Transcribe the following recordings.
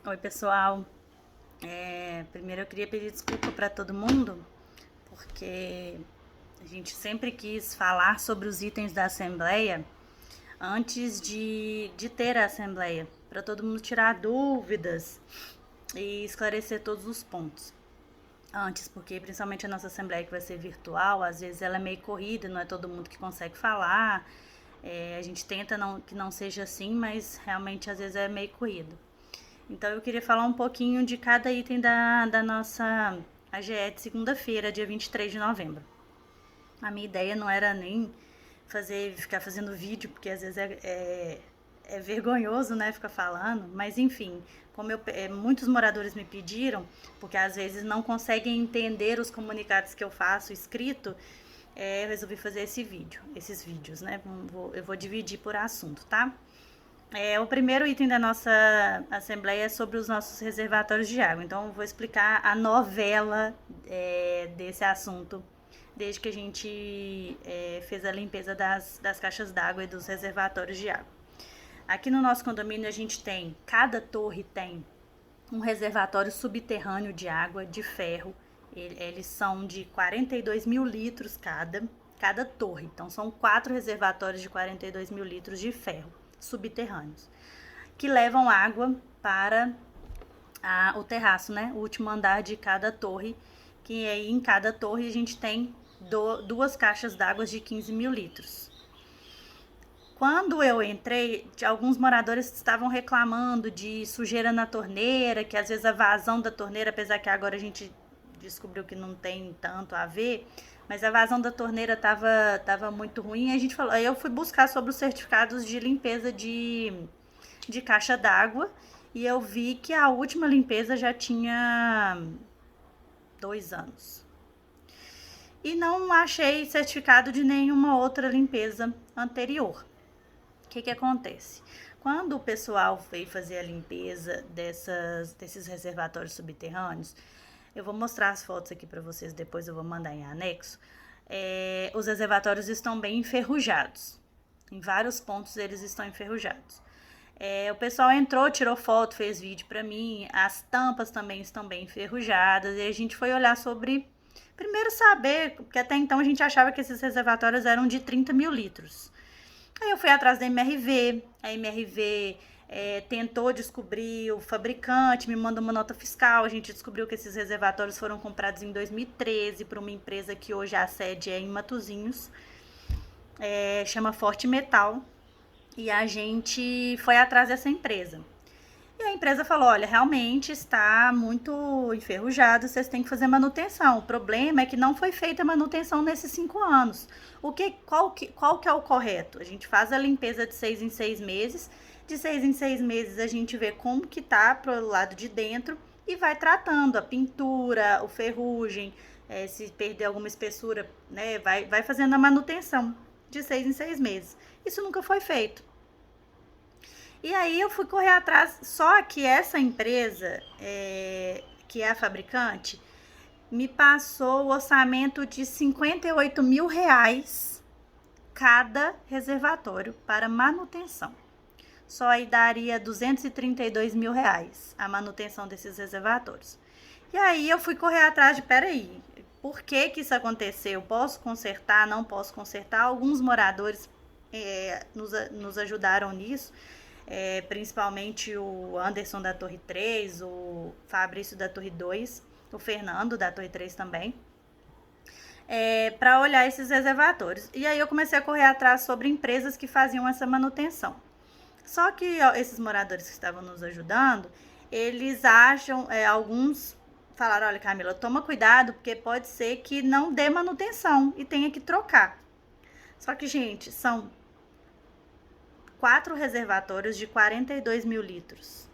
Oi, pessoal. Primeiro eu queria pedir desculpa para todo mundo, porque a gente sempre quis falar sobre os itens da Assembleia antes de ter a Assembleia, para todo mundo tirar dúvidas e esclarecer todos os pontos. Antes, porque principalmente a nossa Assembleia que vai ser virtual, às vezes ela é meio corrida, não é todo mundo que consegue falar. A gente tenta que não seja assim, mas realmente às vezes é meio corrido. Então eu queria falar um pouquinho de cada item da nossa AGE de segunda-feira, dia 23 de novembro. A minha ideia não era nem ficar fazendo vídeo, porque às vezes é vergonhoso, né, ficar falando, mas enfim, como muitos moradores me pediram, porque às vezes não conseguem entender os comunicados que eu faço escrito, eu resolvi fazer esses vídeos, né, eu vou dividir por assunto, tá? O primeiro item da nossa assembleia é sobre os nossos reservatórios de água. Então, eu vou explicar a novela desse assunto, desde que a gente fez a limpeza das caixas d'água e dos reservatórios de água. Aqui no nosso condomínio, cada torre tem um reservatório subterrâneo de água de ferro. Eles são de 42 mil litros cada torre. Então, são 4 reservatórios de 42 mil litros de ferro subterrâneos, que levam água para o terraço, né? O último andar de cada torre, que aí em cada torre a gente tem duas caixas d'água de 15 mil litros. Quando eu entrei, alguns moradores estavam reclamando de sujeira na torneira, que às vezes a vazão da torneira, apesar que agora a gente descobriu que não tem tanto a ver, mas a vazão da torneira tava muito ruim. A gente falou, aí eu fui buscar sobre os certificados de limpeza de caixa d'água e eu vi que a última limpeza já tinha 2 anos. E não achei certificado de nenhuma outra limpeza anterior. O que acontece? Quando o pessoal veio fazer a limpeza desses reservatórios subterrâneos, eu vou mostrar as fotos aqui para vocês, depois eu vou mandar em anexo. Os reservatórios estão bem enferrujados. Em vários pontos eles estão enferrujados. O pessoal entrou, tirou foto, fez vídeo para mim. As tampas também estão bem enferrujadas. E a gente foi olhar sobre... Primeiro saber, porque até então a gente achava que esses reservatórios eram de 30 mil litros. Aí eu fui atrás da MRV, a MRV tentou descobrir o fabricante, me mandou uma nota fiscal, a gente descobriu que esses reservatórios foram comprados em 2013 por uma empresa que hoje a sede é em Matosinhos, chama Forte Metal, e a gente foi atrás dessa empresa. E a empresa falou, olha, realmente está muito enferrujado, vocês têm que fazer manutenção. O problema é que não foi feita manutenção nesses 5 anos. Qual que é o correto? A gente faz a limpeza de 6 em 6 meses, de 6 em 6 meses a gente vê como que tá pro lado de dentro e vai tratando a pintura, o ferrugem, se perder alguma espessura, né, vai fazendo a manutenção de 6 em 6 meses. Isso nunca foi feito. E aí eu fui correr atrás, só que essa empresa, que é a fabricante, me passou o orçamento de 58 mil reais cada reservatório para manutenção. Só aí daria 232 mil reais a manutenção desses reservatórios. E aí eu fui correr atrás de, peraí, por que isso aconteceu? Posso consertar, não posso consertar? Alguns moradores nos ajudaram nisso. Principalmente o Anderson da Torre 3, o Fabrício da Torre 2, o Fernando da Torre 3 também, para olhar esses reservatórios. E aí eu comecei a correr atrás sobre empresas que faziam essa manutenção. Só que esses moradores que estavam nos ajudando, eles acham, alguns falaram, olha Camila, toma cuidado, porque pode ser que não dê manutenção e tenha que trocar. Só que, gente, são 4 reservatórios de 42 mil litros.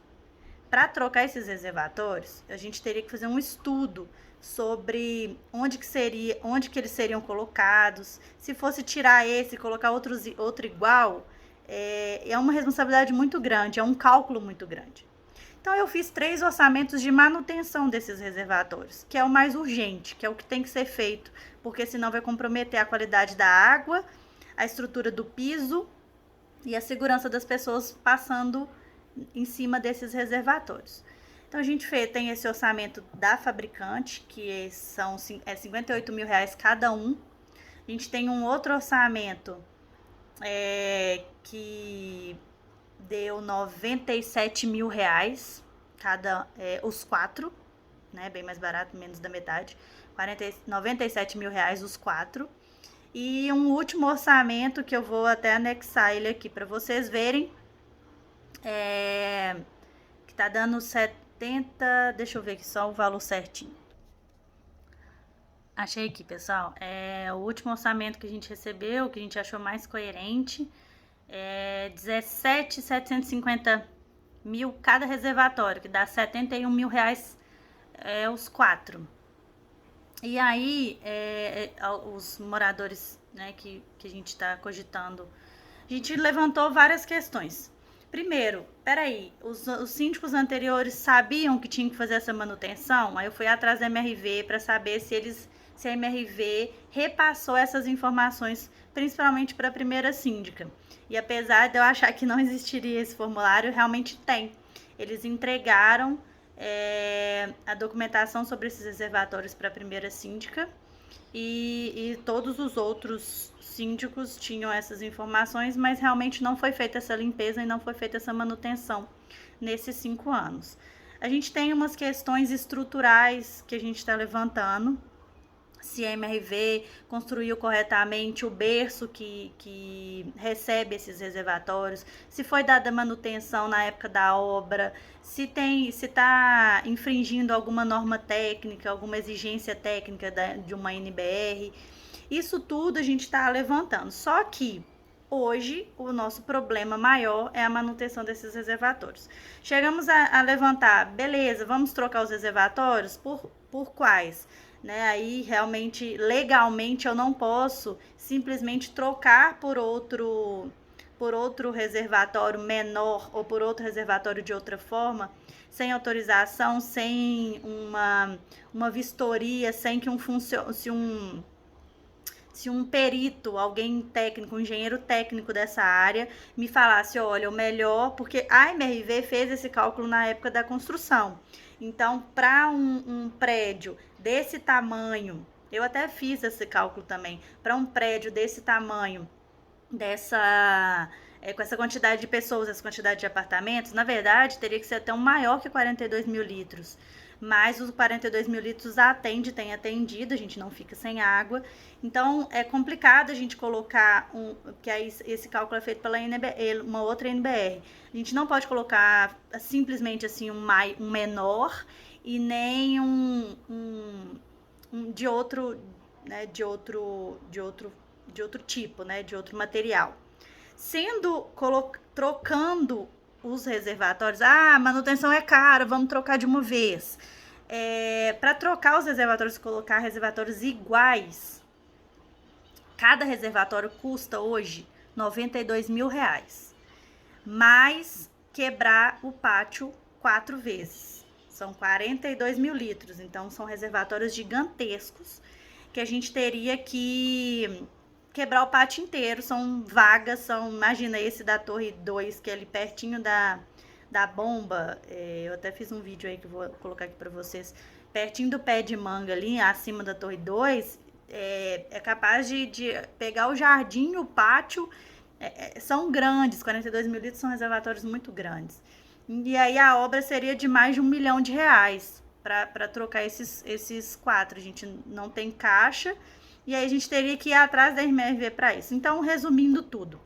Para trocar esses reservatórios, a gente teria que fazer um estudo sobre onde que eles seriam colocados. Se fosse tirar esse e colocar outro igual, é uma responsabilidade muito grande, é um cálculo muito grande. Então eu fiz 3 orçamentos de manutenção desses reservatórios, que é o mais urgente, que é o que tem que ser feito, porque senão vai comprometer a qualidade da água, a estrutura do piso e a segurança das pessoas passando em cima desses reservatórios. Então a gente tem esse orçamento da fabricante, que são 58 mil reais cada um. A gente tem um outro orçamento que deu 97 mil reais os 4, né? Bem mais barato, menos da metade. 97 mil reais os 4. E um último orçamento que eu vou até anexar ele aqui para vocês verem. Que tá dando 70. Deixa eu ver aqui só o valor certinho. Achei aqui, pessoal. O último orçamento que a gente recebeu, que a gente achou mais coerente, 17.750 mil cada reservatório, que dá 71 mil reais os 4. E aí, os moradores, né, que a gente está cogitando, a gente levantou várias questões. Primeiro, peraí, os síndicos anteriores sabiam que tinham que fazer essa manutenção? Aí eu fui atrás da MRV para saber se a MRV repassou essas informações, principalmente para a primeira síndica. E apesar de eu achar que não existiria esse formulário, realmente tem. Eles entregaram a documentação sobre esses reservatórios para a primeira síndica e todos os outros síndicos tinham essas informações, mas realmente não foi feita essa limpeza e não foi feita essa manutenção nesses 5 anos. A gente tem umas questões estruturais que a gente está levantando. Se a MRV construiu corretamente o berço que recebe esses reservatórios, se foi dada manutenção na época da obra, se está infringindo alguma norma técnica, alguma exigência técnica de uma NBR. Isso tudo a gente está levantando. Só que hoje o nosso problema maior é a manutenção desses reservatórios. Chegamos a levantar, beleza, vamos trocar os reservatórios por quais? Né? Aí realmente legalmente eu não posso simplesmente trocar por outro reservatório menor ou por outro reservatório de outra forma, sem autorização, sem uma vistoria, sem que se um perito, alguém técnico, um engenheiro técnico dessa área me falasse, olha, o melhor, porque a MRV fez esse cálculo na época da construção. Então, para um prédio desse tamanho, eu até fiz esse cálculo também, para um prédio desse tamanho, com essa quantidade de pessoas, essa quantidade de apartamentos, na verdade, teria que ser até um maior que 42 mil litros. Mas os 42 mil litros tem atendido, a gente não fica sem água. Então, é complicado a gente colocar, porque aí esse cálculo é feito pela uma outra NBR. A gente não pode colocar simplesmente assim um menor e nem de outro, né, de outro tipo, né, de outro material. Trocando os reservatórios, manutenção é cara, vamos trocar de uma vez. Para trocar os reservatórios e colocar reservatórios iguais, cada reservatório custa hoje 92 mil reais, mais quebrar o pátio 4 vezes. São 42 mil litros, então são reservatórios gigantescos que a gente teria que quebrar o pátio inteiro. São vagas, imagina esse da Torre 2, que é ali pertinho da bomba. Eu até fiz um vídeo aí que eu vou colocar aqui para vocês. Pertinho do pé de manga ali, acima da Torre 2, é capaz de pegar o jardim, o pátio. São grandes, 42 mil litros são reservatórios muito grandes. E aí a obra seria de mais de R$1 milhão para trocar esses 4. A gente não tem caixa e aí a gente teria que ir atrás da MRV para isso. Então, resumindo tudo,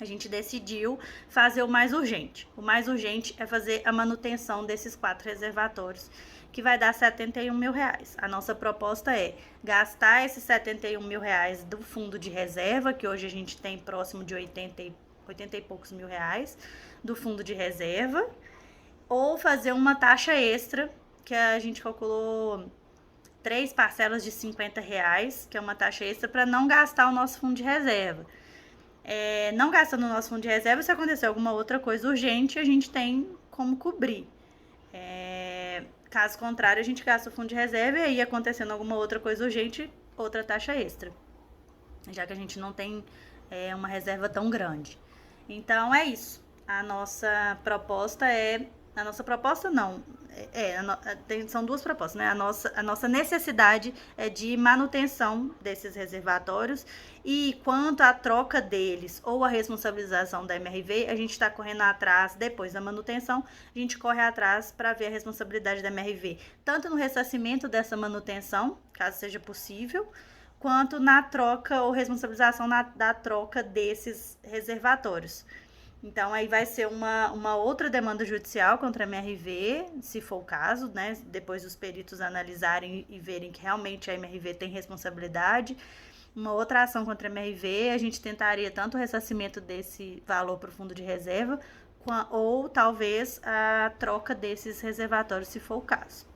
a gente decidiu fazer o mais urgente. O mais urgente é fazer a manutenção desses 4 reservatórios, que vai dar 71 mil reais. A nossa proposta é gastar esses 71 mil reais do fundo de reserva, que hoje a gente tem próximo de 80 e poucos mil reais do fundo de reserva, ou fazer uma taxa extra, que a gente calculou 3 parcelas de R$50, que é uma taxa extra para não gastar o nosso fundo de reserva. Não gastando o nosso fundo de reserva, se acontecer alguma outra coisa urgente, a gente tem como cobrir. Caso contrário, a gente gasta o fundo de reserva e aí, acontecendo alguma outra coisa urgente, outra taxa extra, já que a gente não tem uma reserva tão grande. Então, é isso. A nossa proposta é A nossa proposta não. São duas propostas, né? A nossa necessidade é de manutenção desses reservatórios e quanto à troca deles ou a responsabilização da MRV, a gente está correndo atrás, depois da manutenção, a gente corre atrás para ver a responsabilidade da MRV, tanto no ressarcimento dessa manutenção, caso seja possível, quanto na troca ou responsabilização da troca desses reservatórios. Então, aí vai ser uma outra demanda judicial contra a MRV, se for o caso, né? Depois dos peritos analisarem e verem que realmente a MRV tem responsabilidade. Uma outra ação contra a MRV, a gente tentaria tanto o ressarcimento desse valor para o fundo de reserva, ou talvez a troca desses reservatórios, se for o caso.